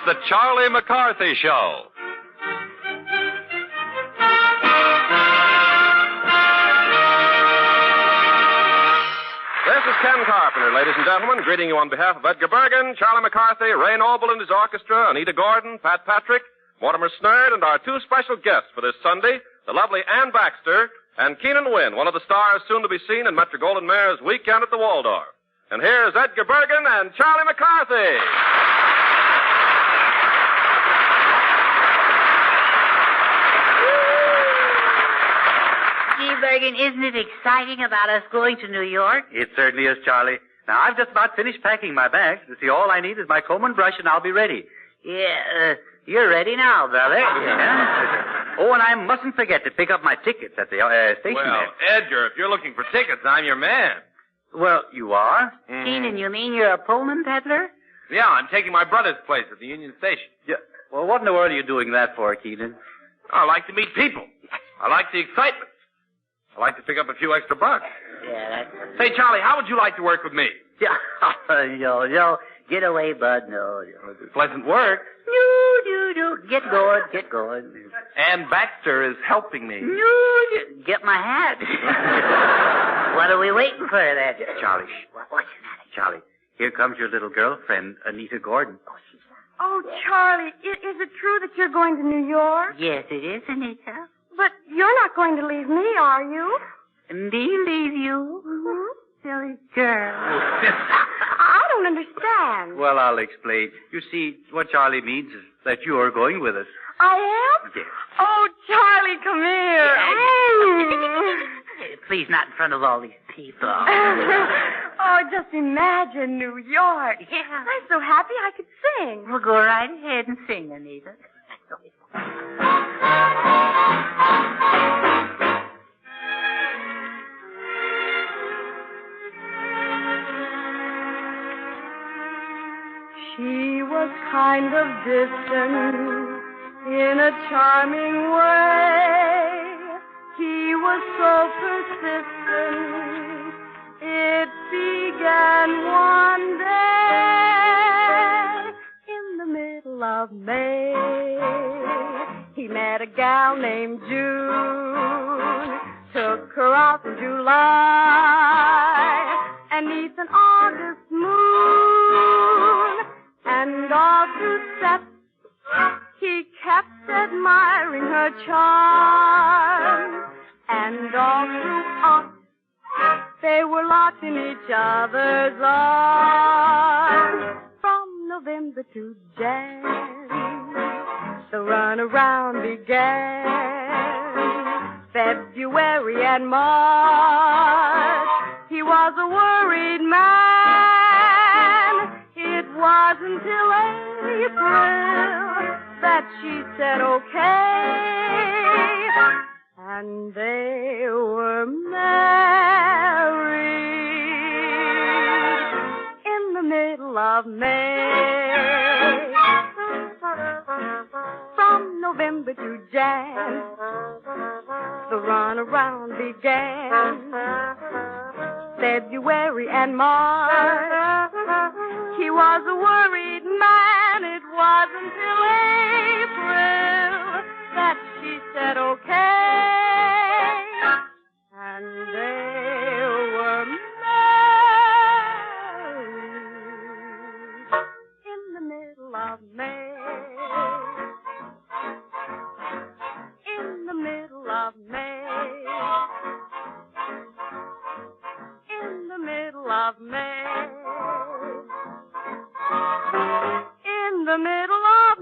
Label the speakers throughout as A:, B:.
A: the Charlie McCarthy Show.
B: This is Ken Carpenter, ladies and gentlemen, greeting you on behalf of Edgar Bergen, Charlie McCarthy, Ray Noble and his orchestra, Anita Gordon, Pat Patrick, Mortimer Snerd, and our two special guests for this Sunday, the lovely Ann Baxter and Keenan Wynn, one of the stars soon to be seen in Metro-Goldwyn-Mayer's Weekend at the Waldorf. And here's Edgar Bergen and Charlie McCarthy.
C: Gee, Bergen, isn't it exciting about us going to New York?
D: It certainly is, Charlie. Now, I've just about finished packing my bags. You see, all I need is my comb and brush, and I'll be ready.
C: Yeah, you're ready now, brother.
D: Yeah. Oh, and I mustn't forget to pick up my tickets at the station
A: Well,
D: there.
A: Edgar, if you're looking for tickets, I'm your man.
D: Well, you are?
C: Keenan, you mean you're a Pullman peddler?
A: Yeah, I'm taking my brother's place at the Union Station.
D: Yeah. Well, what in the world are you doing that for, Keenan?
A: I like to meet people. I like the excitement. I like to pick up a few extra bucks.
C: Yeah, that's...
A: Say, Charlie, how would you like to work with me?
C: Yeah, no. Get away, bud, no.
A: Pleasant work.
C: No. Get going.
A: Ann Baxter is helping me.
C: No, get my hat. What are we waiting for, that?
D: Charlie, shh.
C: What's that?
D: Charlie, here comes your little girlfriend, Anita Gordon.
E: Oh, Charlie, is it true that you're going to New York?
C: Yes, it is, Anita.
E: But you're not going to leave me, are you?
C: Me leave you?
E: Mm-hmm.
C: Silly girl.
E: I don't understand.
D: Well, I'll explain. You see, what Charlie means is that you're going with us.
E: I am?
D: Yes.
E: Oh, Charlie, come here.
C: Please, not in front of all these people.
E: Oh, just imagine New York.
C: Yeah.
E: I'm so happy I could sing.
C: Well, go right ahead and sing, Anita.
E: She was kind of distant in a charming way. He was so persistent. It began one day in the middle of May. He met a gal named June, took her out in July, and neath an August moon, and all through Sep, he kept admiring her charm, and all through Oct, they were locked in each other's arms. From November to Jan, the runaround began. February and March, he was a worried man. It was until April that she said okay, and they were married in the middle of May. From November to Jan, the runaround began. February and March, he was a worried man. It was until April that she said okay, and they were married in the middle of May. In the middle of May. In the middle of May. In the middle of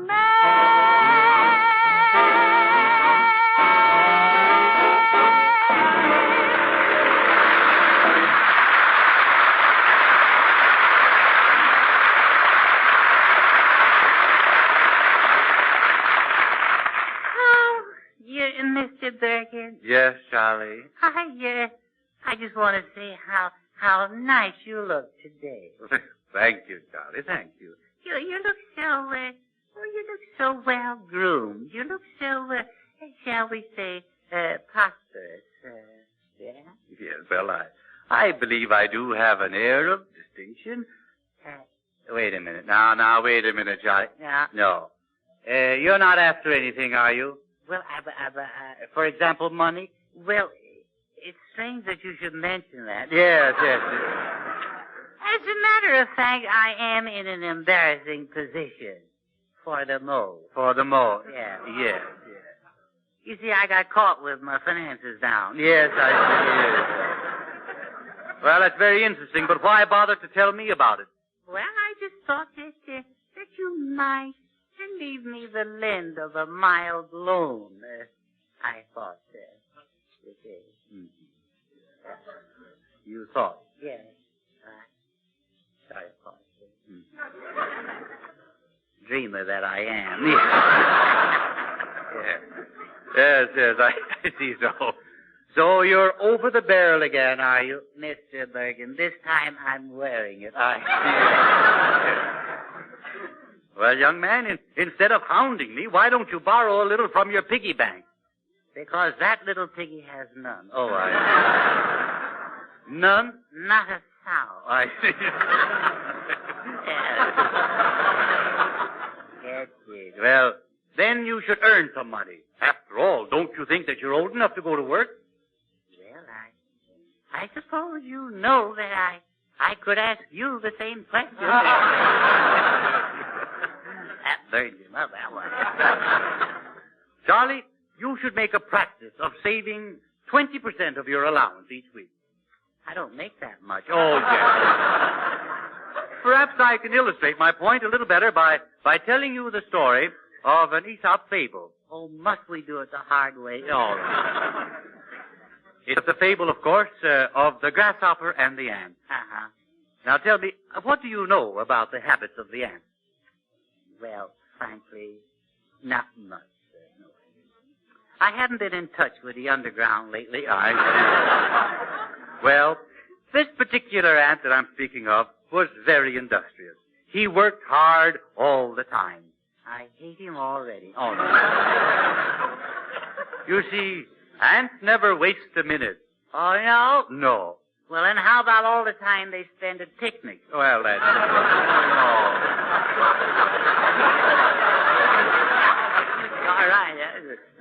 C: Mr. Bergen.
D: Yes, Charlie.
C: I just want to say how nice you look today.
D: Thank you, Charlie. Thank you.
C: You look so well groomed. You look so shall we say prosperous. Yeah.
D: Yes, well, I believe I do have an air of distinction. Wait a minute. Now, wait a minute, Charlie.
C: Yeah.
D: No. You're not after anything, are you?
C: Well, for example, money. Well, it's strange that you should mention that.
D: Yes.
C: As a matter of fact, I am in an embarrassing position. For the most.
D: Yes.
C: You see, I got caught with my finances down.
D: Yes, I see. Well, that's very interesting, but why bother to tell me about it?
C: Well, I just thought that you might leave me the lend of a mild loan. I thought that.
D: You thought?
C: Yes. I thought that. Dreamer that I am.
D: Yes, I see so. So you're over the barrel again, are you?
C: Mr. Bergen, this time I'm wearing it.
D: Well, young man, instead of hounding me, why don't you borrow a little from your piggy bank?
C: Because that little piggy has none.
D: Oh, None?
C: Not a sow.
D: I see.
C: Yes, yes.
D: Well, then you should earn some money. After all, don't you think that you're old enough to go to work?
C: Well, I suppose you know that I could ask you the same question. That burned him up, that one.
D: Charlie, you should make a practice of saving 20% of your allowance each week.
C: I don't make that much.
D: Oh, yes. Perhaps I can illustrate my point a little better by telling you the story of an Aesop fable.
C: Oh, must we do it the hard way?
D: All right. It's the fable, of course, of the grasshopper and the ant.
C: Uh-huh.
D: Now tell me, what do you know about the habits of the ant?
C: Well, frankly, not much. No. I haven't been in touch with the underground lately.
D: Well, this particular ant that I'm speaking of was very industrious. He worked hard all the time.
C: I hate him already.
D: Oh, no. You see, ants never waste a minute.
C: Oh, no?
D: No.
C: Well, then how about all the time they spend at picnics?
D: Well, that's... No.
C: All right.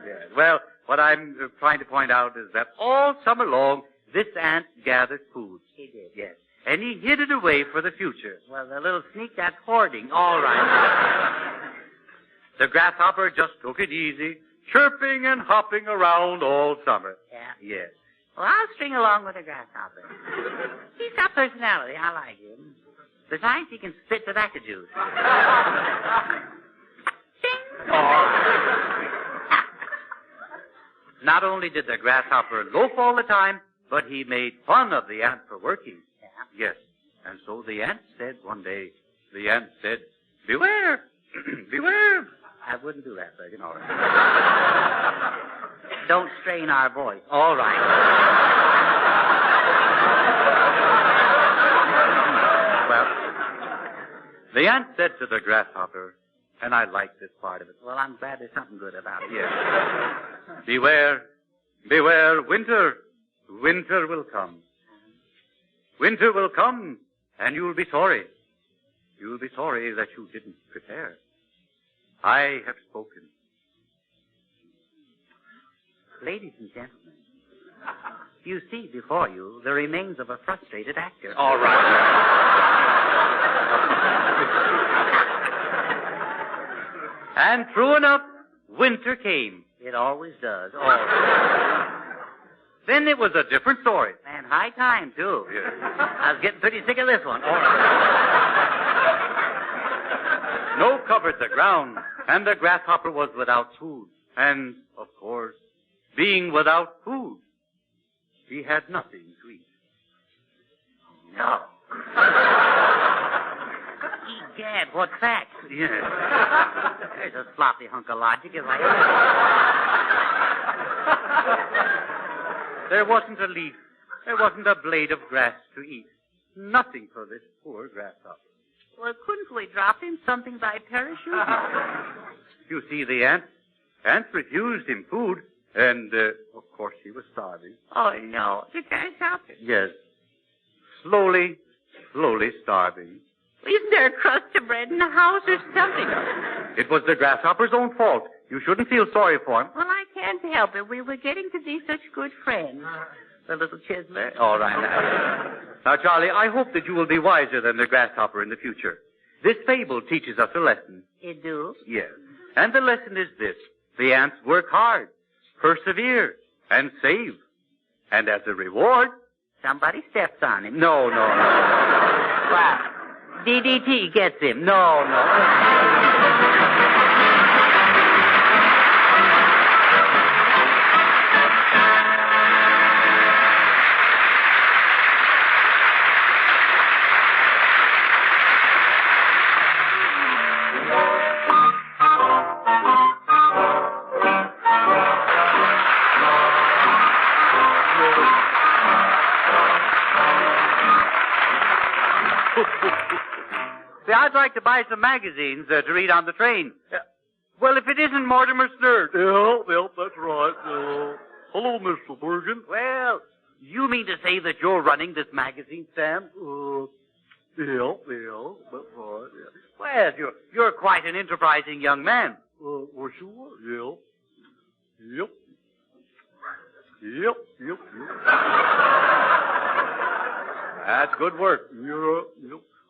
D: Yes. Well, what I'm trying to point out is that all summer long, this ant gathered food.
C: He did.
D: Yes. And he hid it away for the future.
C: Well, the little sneak, that's hoarding.
D: All right. The grasshopper just took it easy, chirping and hopping around all summer.
C: Yeah?
D: Yes.
C: Well, I'll string along with the grasshopper. He's got personality. I like him. Besides, he can spit tobacco juice. Ding!
D: Not only did the grasshopper loaf all the time, but he made fun of the ant for working.
C: Yeah.
D: Yes. And so the ant said one day, beware, beware.
C: I wouldn't do that, Bergen.
D: All right.
C: Don't strain our voice.
D: All right. Well, the ant said to the grasshopper, and I like this part of it.
C: Well, I'm glad there's something good about it.
D: Yes. Beware, beware, winter. Winter will come. Winter will come, and you'll be sorry. You'll be sorry that you didn't prepare. I have spoken.
C: Ladies and gentlemen, you see before you the remains of a frustrated actor.
D: All right. And true enough, winter came.
C: It always does.
D: Then it was a different story.
C: And high time, too.
D: Yes.
C: I was getting pretty sick of this one.
D: All right. Snow covered the ground, and the grasshopper was without food. And, of course, being without food, he had nothing to eat.
C: No. Egad, what's that?
D: Yes.
C: There's a sloppy hunk of logic if I
D: There wasn't a leaf. There wasn't a blade of grass to eat. Nothing for this poor grasshopper.
C: Well, couldn't we drop him something by parachute?
D: You see, the ants refused him food, and, of course, he was starving.
C: Oh, no. The grasshopper.
D: Yes. Slowly starving.
C: Isn't there a crust of bread in the house or something?
D: It was the grasshopper's own fault. You shouldn't feel sorry for him.
C: Well, I can't help it. We were getting to be such good friends. The little chiseler.
D: All right. Now, Charlie, I hope that you will be wiser than the grasshopper in the future. This fable teaches us a lesson.
C: It do?
D: Yes. And the lesson is this. The ants work hard, persevere, and save. And as a reward...
C: Somebody steps on him.
D: No.
C: What? DDT gets him.
D: No. See, I'd like to buy some magazines to read on the train. Well, if it isn't Mortimer Snurd.
F: Yeah, that's right. Hello, Mr. Bergen.
D: Well, you mean to say that you're running this magazine, Sam?
F: Yeah, that's right. Yeah.
D: Well, you're quite an enterprising young man.
F: Well, sure, yeah. Yep.
D: That's good work.
F: Yeah.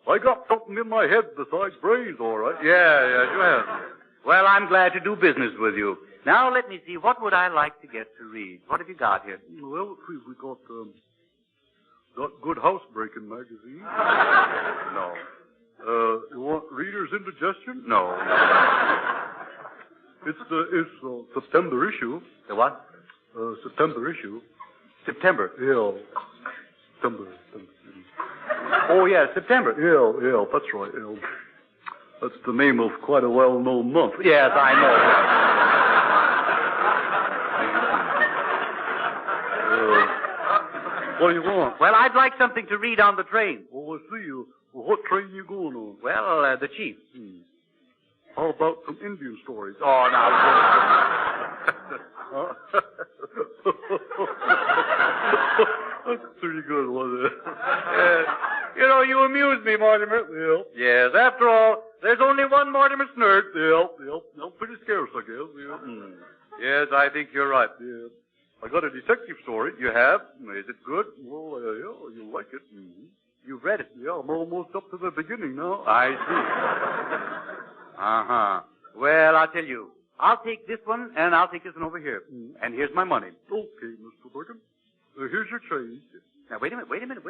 F: I got something in my head besides brains, all right.
D: Yeah, sure. Well, I'm glad to do business with you. Now, let me see. What would I like to get to read? What have you got here?
F: Well, we got Good Housebreaking magazine.
D: No.
F: You want Reader's Indigestion?
D: No.
F: It's September issue.
D: The what?
F: September issue.
D: September.
F: Yeah. September.
D: Oh, yeah, September.
F: Yeah, that's right. Yeah. That's the name of quite a well-known month.
D: Yes, I know.
F: What do you want?
D: Well, I'd like something to read on the train.
F: Oh, I see you. Well, what train you going on?
D: Well, the chief.
F: How about some Indian stories?
D: Oh, now.
F: That's pretty good, wasn't it?
D: You amuse me, Mortimer.
F: Yeah.
D: Yes, after all, there's only one Mortimer Snurd.
F: Yeah. Pretty scarce, I guess. Yeah.
D: Yes, I think you're right.
F: Yeah. I got a detective story.
D: You have?
F: Is it good? Well, yeah, you like it. Mm-hmm.
D: You've read it?
F: Yeah, I'm almost up to the beginning now.
D: I see. Uh-huh. Well, I'll tell you. I'll take this one, and I'll take this one over here. And here's my money.
F: Okay, Mr. Bergen. Here's your change.
D: Now, wait a minute.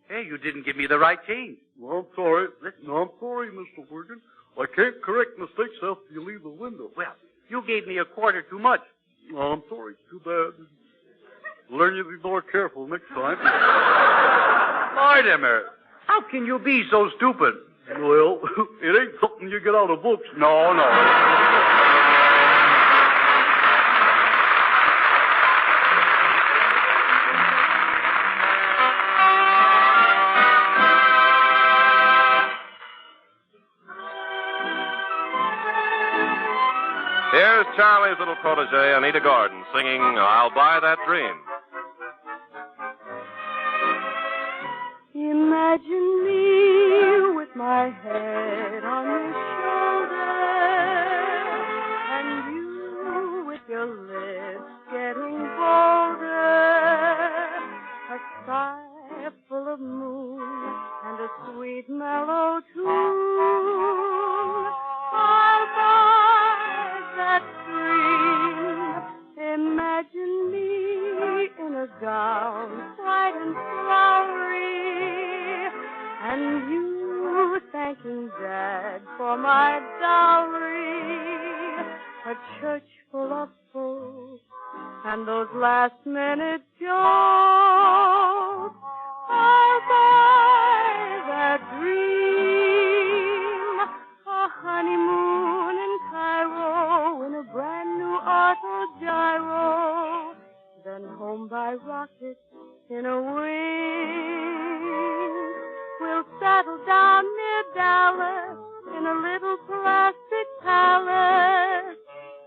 D: Hey, you didn't give me the right change.
F: Well, I'm sorry. No, I'm sorry, Mr. Bergen. I can't correct mistakes after you leave the window.
D: Well, you gave me a quarter too much.
F: No, I'm sorry. Too bad. Learn you to be more careful next time.
D: Mortimer, how can you be so stupid?
F: Well, it ain't something you get out of books.
D: No.
B: Here's Charlie's little protege, Anita Gordon, singing I'll Buy That Dream.
E: Imagine me with my head on your shoulder, and you with your lips getting bolder, a sky full of moon and a sweet mellow tune. I'll buy that dream. Imagine me in a gown white and flowery, and you thanking Dad for my dowry. A church full of folks and those last-minute jokes. I'll buy that dream. A honeymoon in Cairo in a brand-new auto gyro. Then home by rocket in a wing. We'll settle down near Dallas in a little plastic palace.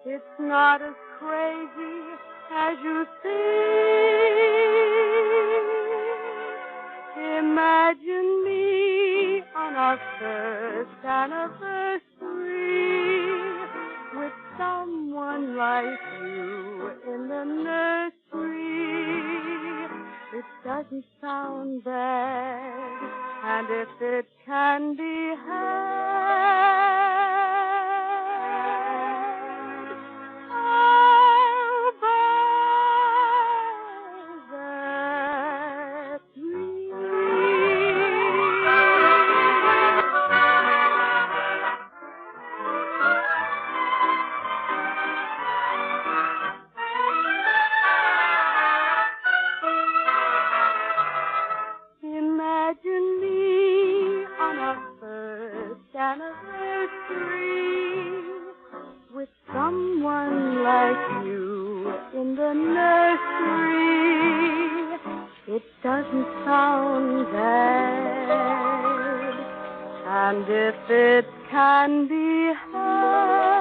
E: It's not as crazy as you think. Imagine me on our first anniversary with someone like you in the nursery. It doesn't sound bad, and if it can be had, I'll buy that Imagine me on our first anniversary with someone like you in the nursery. It doesn't sound bad, and if it can be had,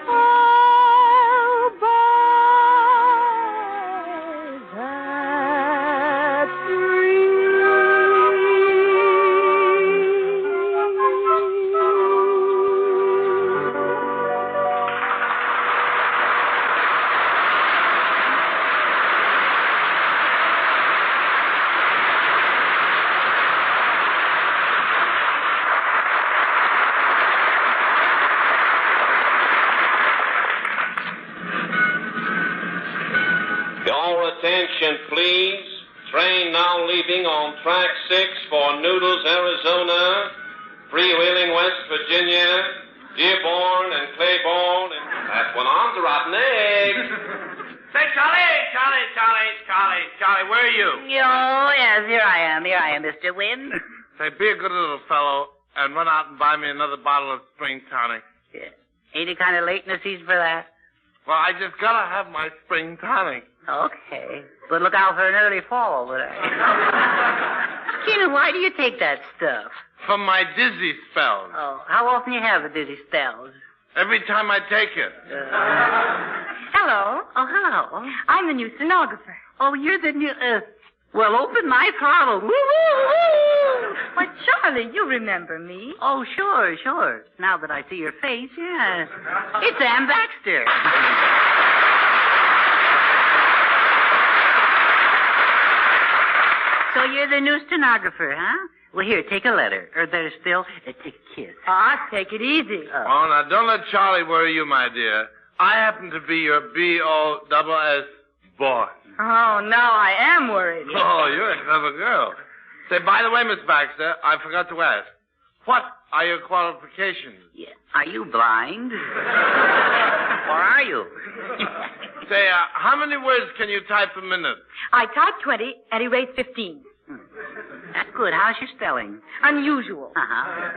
E: I'll buy that
B: Your attention, please. Train now leaving on track 6 for Noodles, Arizona, freewheeling West Virginia, Dearborn and Claiborne, and that went on to rotten eggs.
A: Say, Charlie, where are you?
C: Oh, yes, here I am, Mr. Wynn.
A: Say, be a good little fellow and run out and buy me another bottle of spring tonic.
C: Yeah. Ain't it kind of late in the season for that?
A: Well, I just gotta have my spring tonic.
C: Okay. But look out for an early fall, would I? Keenan, why do you take that stuff?
A: For my dizzy spells.
C: Oh, how often you have the dizzy spells?
A: Every time I take it.
E: Hello.
C: Oh, hello.
E: I'm the new stenographer.
C: Oh, you're the new, well, open my throttle. Woo, woo, woo.
E: Why, Charlie, you remember me.
C: Oh, sure. Now that I see your face, yeah. It's Ann Baxter. So you're the new stenographer, huh? Well, here, take a letter. Or better still, take a kiss.
E: Take it easy.
A: Oh, now, don't let Charlie worry you, my dear. I happen to be your B-O-S-S boss.
E: Oh, now I am worried.
A: Oh, you're a clever girl. Say, by the way, Miss Baxter, I forgot to ask. What are your qualifications?
C: Yeah. Are you blind? Or are you?
A: Say, how many words can you type a minute?
E: I type 20 and erase 15.
C: That's good. How's your spelling?
E: Unusual.
C: Uh-huh.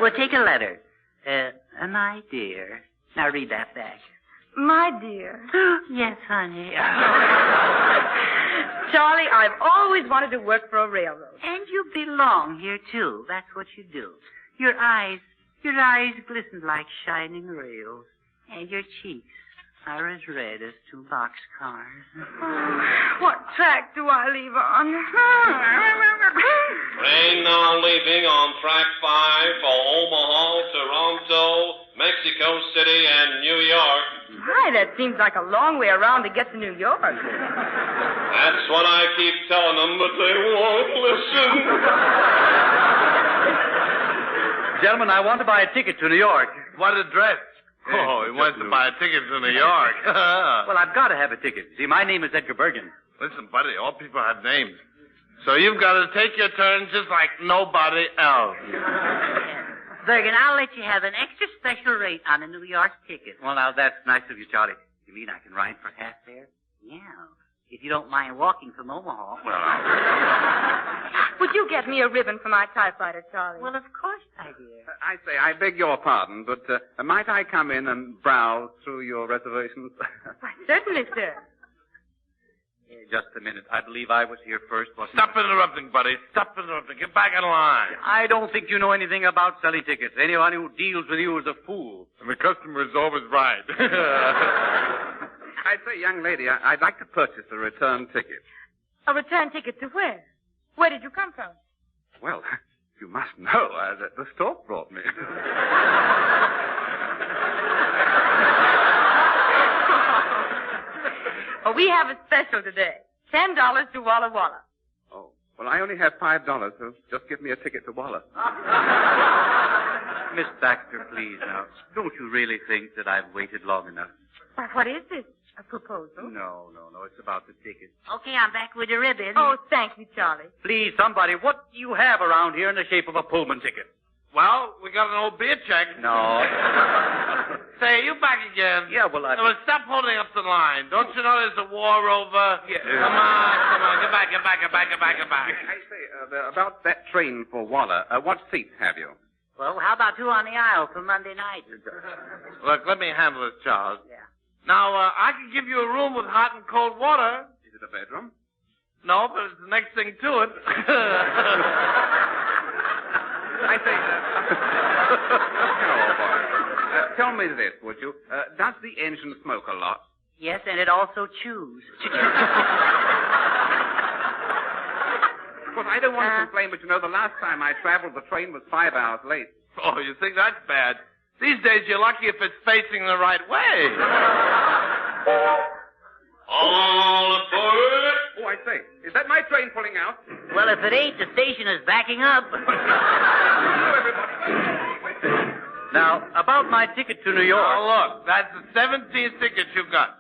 C: Well, take a letter. My dear. Now read that back.
E: My dear.
C: Yes, honey.
E: Charlie, I've always wanted to work for a railroad.
C: And you belong here, too. That's what you do. Your eyes glisten like shining rails. And your cheeks are as red as 2 boxcars.
E: What track do I leave on?
B: Train now leaving on track 5 for Omaha, Toronto, Mexico City, and New York.
E: Hi, that seems like a long way around to get to New York.
B: That's what I keep telling them, but they won't listen.
D: Gentlemen, I want to buy a ticket to New York.
A: What address? Oh, he wants to buy a ticket to New York.
D: Well, I've got to have a ticket. See, my name is Edgar Bergen.
A: Listen, buddy, all people have names. So you've got to take your turn just like nobody else.
C: Bergen, I'll let you have an extra special rate on a New York ticket.
D: Well, now, that's nice of you, Charlie. You mean I can ride for half fare?
C: Yeah. If you don't mind walking from Omaha.
D: Well,
E: Would you get me a ribbon for my typewriter, Charlie?
C: Well, of course, my dear.
G: I say, I beg your pardon, but might I come in and browse through your reservations?
E: Why, certainly, sir.
D: just a minute. I believe I was here first, wasn't
A: Stop interrupting, buddy. Stop interrupting. Get back in line.
D: I don't think you know anything about selling tickets. Anyone who deals with you is a fool.
A: The customer is always right.
G: I say, young lady, I'd like to purchase a return ticket.
E: A return ticket to where?
H: Where did you come from?
G: Well, you must know the stork brought me.
H: Oh, we have a special today. $10 to Walla Walla.
G: Oh, well, I only have $5, so just give me a ticket to Walla.
D: Miss Baxter, please now. Don't you really think that I've waited long enough?
H: Why, what is this? A proposal?
D: No. It's about the ticket.
C: Okay, I'm back with the ribbon.
H: Oh, thank you, Charlie.
D: Please, somebody, what do you have around here in the shape of a Pullman ticket?
A: Well, we got an old beer check.
D: No.
A: Say, you back again?
D: Yeah, well,
A: Well, stop holding up the line. Don't you know there's a war over?
D: Yeah.
A: Come on. Get back.
G: I say, about that train for Walla, what seats have you?
C: Well, how about 2 on the aisle for Monday night?
A: Look, let me handle this, Charles.
C: Yeah.
A: Now, I can give you a room with hot and cold water.
G: Is it a bedroom?
A: No, but it's the next thing to it.
G: I say, tell me this, would you? Does the engine smoke a lot?
C: Yes, and it also chews.
G: Of course, I don't want to complain, but you know, the last time I traveled, the train was 5 hours late.
A: Oh, you think that's bad? These days, you're lucky if it's facing the right way.
B: All aboard!
G: Oh, I say, is that my train pulling out?
C: Well, if it ain't, the station is backing up.
D: Now, about my ticket to New York.
A: Oh, look, that's the 17th ticket you got.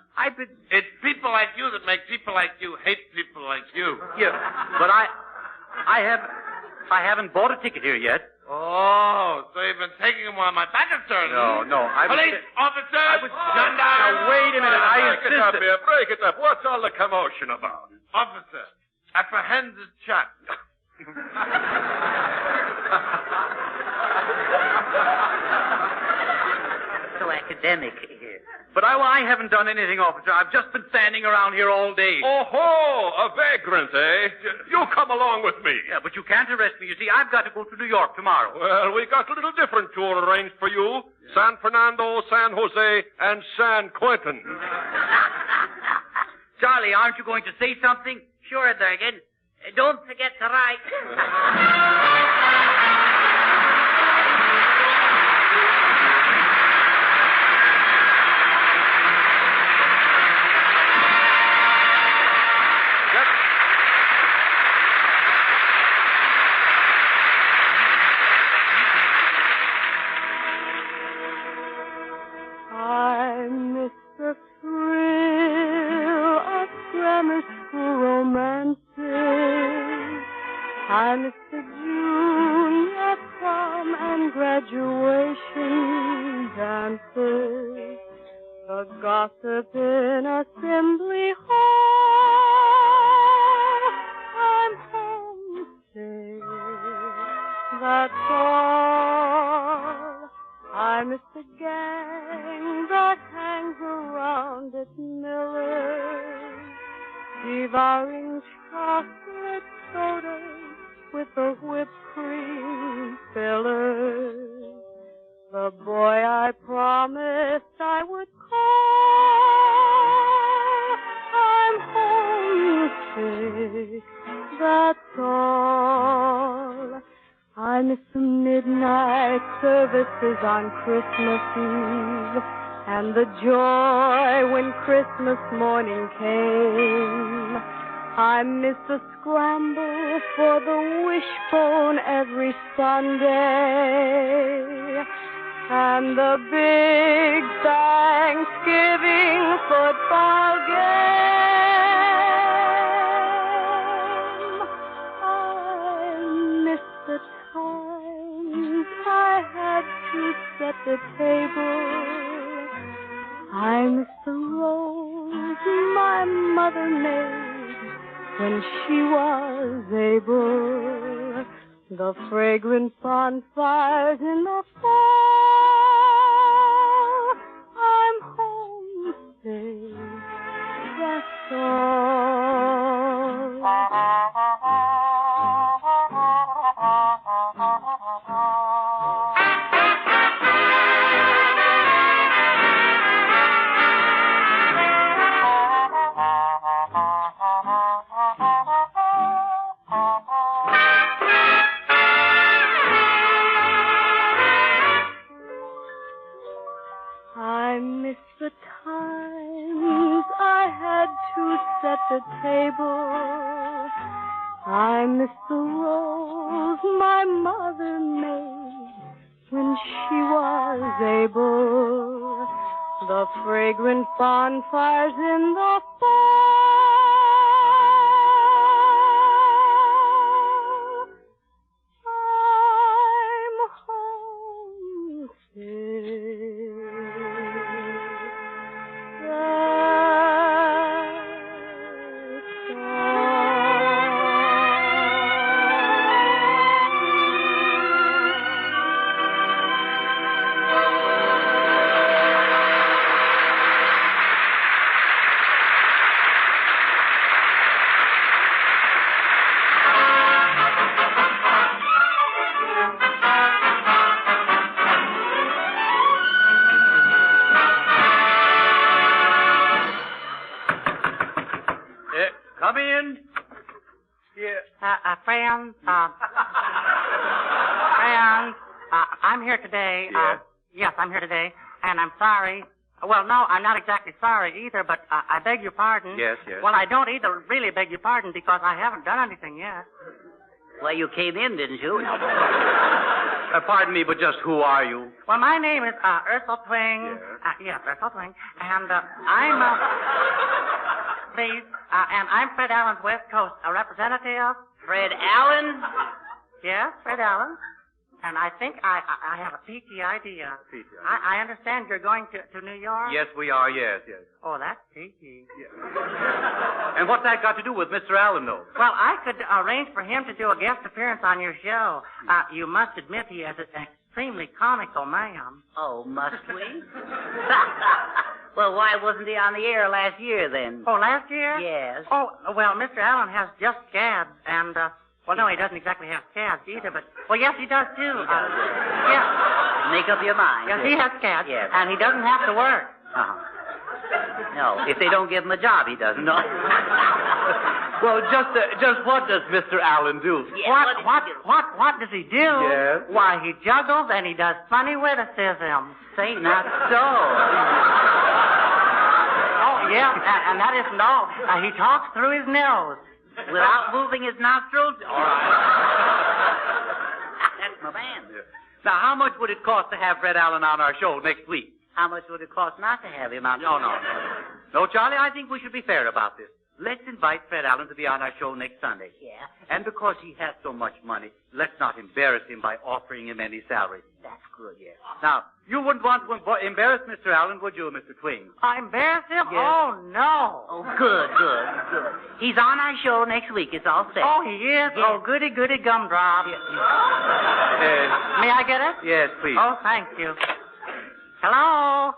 A: It's people like you that make people like you hate people like you.
D: Yeah, but I haven't bought a ticket here yet.
A: Oh, so you've been taking them while my back is turned.
D: No,
A: Police officer!
D: Now, wait a minute. I
B: Break it up here. Break it up. What's all the commotion about?
A: Officer, apprehend this chap.
C: So academic here.
D: But I haven't done anything, officer. I've just been standing around here all day.
B: Oh-ho! A vagrant, eh? You come along with me.
D: Yeah, but you can't arrest me. You see, I've got to go to New York tomorrow.
B: Well, we got a little different tour arranged for you. San Fernando, San Jose, and San Quentin.
C: Charlie, aren't you going to say something? Sure, Durgan. Don't forget to write.
E: I miss the thrill of grammar school romances. I miss the junior prom and graduation dances. The gossip in assembly hall. I'm homesick, that's all. I miss the gang that hangs around at Miller's, devouring chocolate sodas with the whipped cream fillers. The boy I promised I would call. I'm homesick, that's all. I miss the midnight services on Christmas Eve and the joy when Christmas morning came. I miss the scramble for the wishbone every Sunday and the big Thanksgiving football game. I miss the times I had to set the table. I miss the rolls my mother made when she was able. The fragrant bonfires in the fall. I'm homesick, that's all. the table. I miss the rose my mother made when she was able. The fragrant bonfires in the fall. I'm homesick.
D: Come in. Yeah.
C: Friends, I'm here today.
D: Yeah.
C: Yes, I'm here today, and I'm sorry. Well, no, I'm not exactly sorry either, but I beg your pardon.
D: Yes, yes.
C: Well, I don't either really beg your pardon because I haven't done anything yet.
I: Well, you came in, didn't you?
D: Pardon me, but just who are you?
C: Well, my name is Ursel Twing.
D: Yes.
C: Yes, Ursel Twing, and I'm please, and I'm Fred Allen's West Coast representative.
I: Fred Allen?
C: Yes, Fred Allen. And I think I have a peaky idea. I understand you're going to New York?
D: Yes, we are, yes.
C: Oh, that's peaky.
D: And what's that got to do with Mr. Allen, though?
C: Well, I could arrange for him to do a guest appearance on your show. You must admit he is an extremely comical man.
I: Oh, must we? Well, why wasn't he on the air last year, then?
C: Oh, last year?
I: Yes.
C: Oh, well, Mr. Allen has just scabs, and, well, no, he doesn't exactly have scabs either, but, well, yes, he does, too. Yes.
I: Make up your mind.
C: Yes, he has scabs,
I: Yes.
C: and he doesn't have to work.
I: Uh-huh. No, if they don't give him a job, he doesn't. No.
D: Well, just what does Mr. Allen do?
I: Yeah,
C: What does he do?
D: Yes.
C: Why, he juggles and he does funny witticisms.
I: Say not so.
C: Oh, yeah, and that isn't all. He talks through his nose.
I: Without moving his nostrils? All right. That's my man.
D: Now, how much would it cost to have Fred Allen on our show next week?
I: How much would it cost not to have him on?
D: No, Charlie, I think we should be fair about this. Let's invite Fred Allen to be on our show next Sunday.
I: Yeah.
D: And because he has so much money, let's not embarrass him by offering him any salary.
I: That's good, yeah.
D: Now, you wouldn't want to embarrass Mr. Allen, would you, Mr. Twing?
C: I embarrass him?
D: Yes.
C: Oh, no.
I: Oh, good. He's on our show next week. It's all set.
C: Oh, he is?
I: Yeah.
C: Oh, goody gumdrop. May I get it?
D: Yes, please.
C: Oh, thank you. Hello?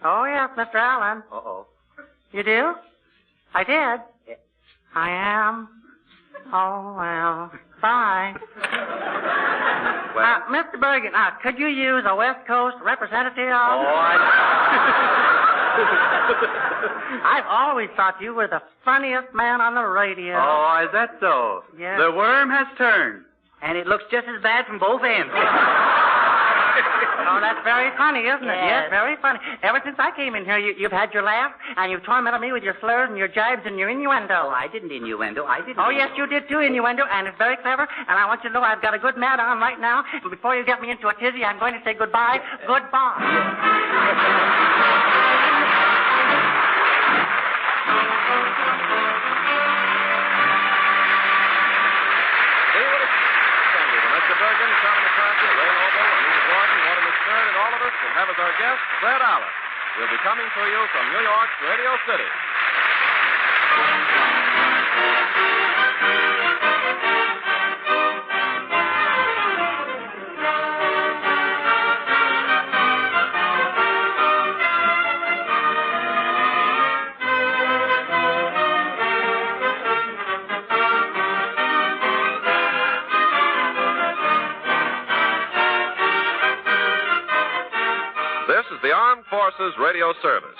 C: Oh, yes, Mr. Allen.
D: Uh-oh.
C: You do? I did. I am. Oh, well. Bye.
D: Well.
C: Mr. Bergen, could you use a West Coast representative?
D: Oh,
C: I've always thought you were the funniest man on the radio.
D: Oh, is that so?
C: Yes.
D: The worm has turned.
I: And it looks just as bad from both ends.
C: Oh, that's very funny, isn't it?
I: Yes.
C: Yes, very funny. Ever since I came in here, you've had your laugh, and you've tormented me with your slurs and your jibes and your innuendo.
I: Oh, I didn't innuendo.
C: Oh, yes, you did too, innuendo, and it's very clever, and I want you to know I've got a good mad on right now. But before you get me into a tizzy, I'm going to say goodbye. Goodbye.
B: Mr. Bergen, Charlie Mccarthy, Ray Noble, Anita Gordon, Mortimer Stern, and all of us will have as our guest Fred Allen. We'll be coming to you from New York's Radio City. This is the Armed Forces Radio Service.